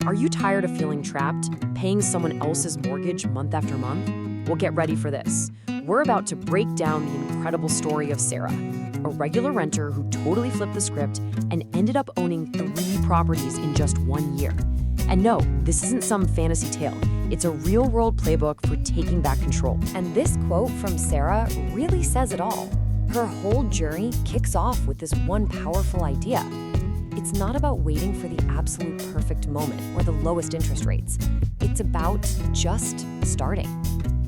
Are you tired of feeling trapped, paying someone else's mortgage month after month? Well, get ready for this. We're about to break down the incredible story of Sarah, a regular renter who totally flipped the script and ended up owning 3 properties in just 1 year. And no, this isn't some fantasy tale. It's a real-world playbook for taking back control. And this quote from Sarah really says it all. Her whole journey kicks off with this one powerful idea. It's not about waiting for the absolute perfect moment or the lowest interest rates. It's about just starting.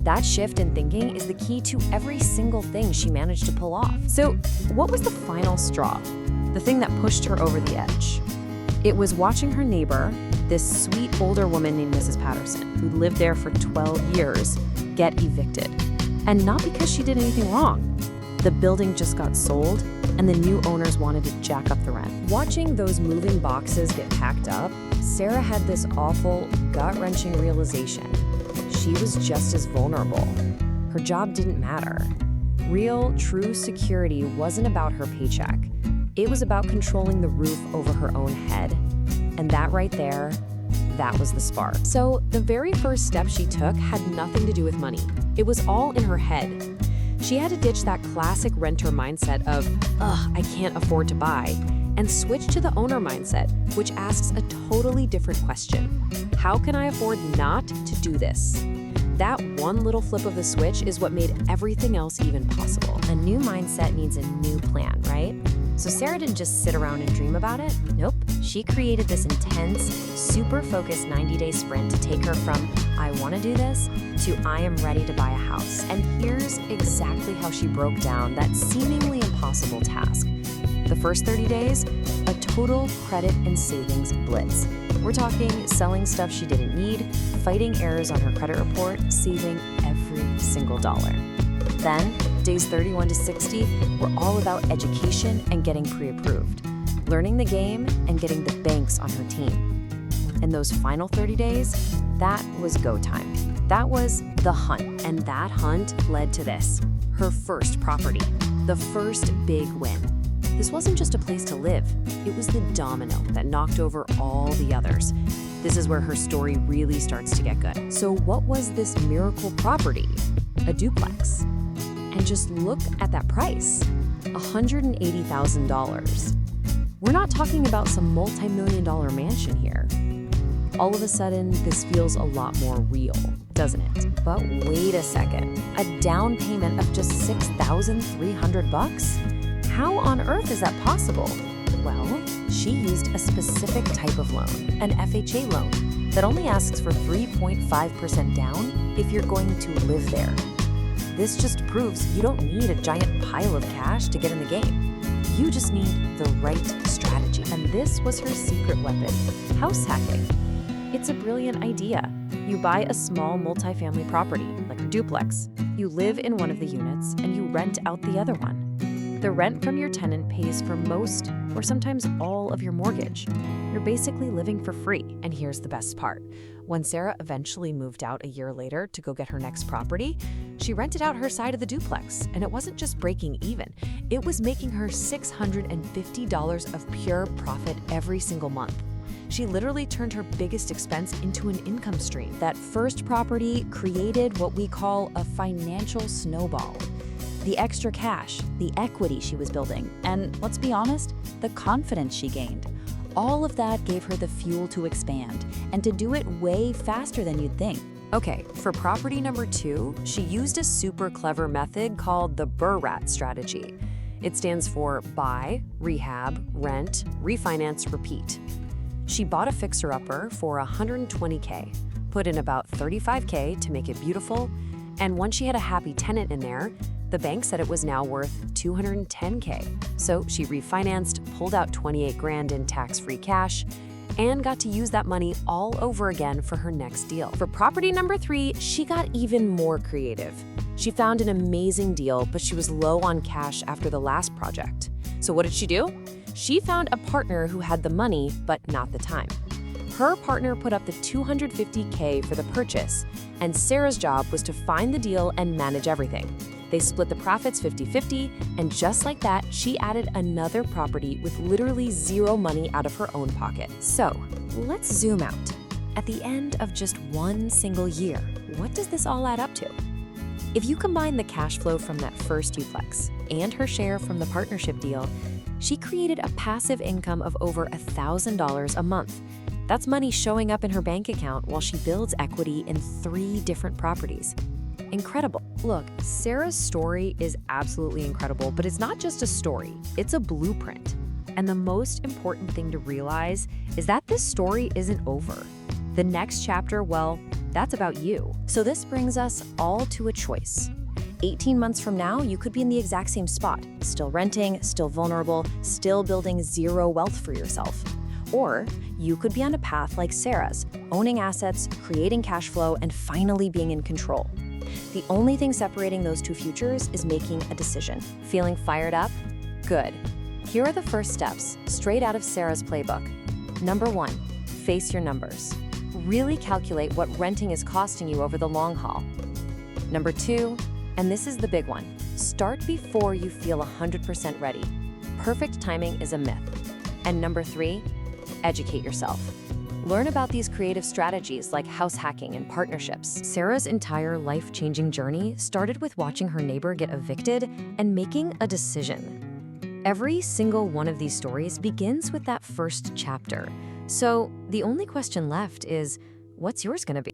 That shift in thinking is the key to every single thing she managed to pull off. So, what was the final straw? The thing that pushed her over the edge? It was watching her neighbor, this sweet older woman named Mrs. Patterson, who lived there for 12 years, get evicted. And not because she did anything wrong. The building just got sold, and the new owners wanted to jack up the rent. Watching those moving boxes get packed up, Sarah had this awful, gut-wrenching realization. She was just as vulnerable. Her job didn't matter. Real, true security wasn't about her paycheck. It was about controlling the roof over her own head. And that right there, that was the spark. So the very first step she took had nothing to do with money. It was all in her head. She had to ditch that classic renter mindset of, I can't afford to buy, and switch to the owner mindset, which asks a totally different question. How can I afford not to do this? That one little flip of the switch is what made everything else even possible. A new mindset needs a new plan, right? So Sarah didn't just sit around and dream about it. Nope. She created this intense, super focused 90-day sprint to take her from I want to do this to I am ready to buy a house. And here's exactly how she broke down that seemingly impossible task. The first 30 days, a total credit and savings blitz. We're talking selling stuff she didn't need, fighting errors on her credit report, saving every single dollar. Then, days 31 to 60 were all about education and getting pre-approved, learning the game and getting the banks on her team. And those final 30 days, that was go time. That was the hunt. And that hunt led to this, her first property, the first big win. This wasn't just a place to live, it was the domino that knocked over all the others. This is where her story really starts to get good. So what was this miracle property? A duplex. And just look at that price, $180,000. We're not talking about some multi-million-dollar mansion here. All of a sudden, this feels a lot more real, doesn't it? But wait a second, a down payment of just $6,300? How on earth is that possible? Well, she used a specific type of loan, an FHA loan, that only asks for 3.5% down if you're going to live there. This just proves you don't need a giant pile of cash to get in the game. You just need the right strategy. And this was her secret weapon, house hacking. It's a brilliant idea. You buy a small multifamily property, like a duplex. You live in one of the units and you rent out the other one. The rent from your tenant pays for most or sometimes all of your mortgage. You're basically living for free. And here's the best part. When Sarah eventually moved out a year later to go get her next property, she rented out her side of the duplex. And it wasn't just breaking even. It was making her $650 of pure profit every single month. She literally turned her biggest expense into an income stream. That first property created what we call a financial snowball. The extra cash, the equity she was building, and let's be honest, the confidence she gained. All of that gave her the fuel to expand and to do it way faster than you'd think. Okay, for property number 2, she used a super clever method called the BRRRR strategy. It stands for buy, rehab, rent, refinance, repeat. She bought a fixer-upper for $120K, put in about $35K to make it beautiful, and once she had a happy tenant in there, the bank said it was now worth $210K. So she refinanced, pulled out $28,000 in tax-free cash, and got to use that money all over again for her next deal. For property number 3, she got even more creative. She found an amazing deal, but she was low on cash after the last project. So what did she do? She found a partner who had the money, but not the time. Her partner put up the $250K for the purchase, and Sarah's job was to find the deal and manage everything. They split the profits 50-50, and just like that, she added another property with literally zero money out of her own pocket. So, let's zoom out. At the end of just one single year, what does this all add up to? If you combine the cash flow from that first duplex and her share from the partnership deal, she created a passive income of over $1,000 a month. That's money showing up in her bank account while she builds equity in 3 different properties. Incredible. Look, Sarah's story is absolutely incredible, but it's not just a story, it's a blueprint. And the most important thing to realize is that this story isn't over. The next chapter, well, that's about you. So this brings us all to a choice. 18 months from now, you could be in the exact same spot, still renting, still vulnerable, still building zero wealth for yourself. Or you could be on a path like Sarah's, owning assets, creating cash flow, and finally being in control. The only thing separating those 2 futures is making a decision. Feeling fired up? Good. Here are the first steps, straight out of Sarah's playbook. Number 1, face your numbers. Really calculate what renting is costing you over the long haul. Number 2, and this is the big one, start before you feel 100% ready. Perfect timing is a myth. And number 3, educate yourself. Learn about these creative strategies like house hacking and partnerships. Sarah's entire life-changing journey started with watching her neighbor get evicted and making a decision. Every single one of these stories begins with that first chapter. So the only question left is, what's yours gonna be?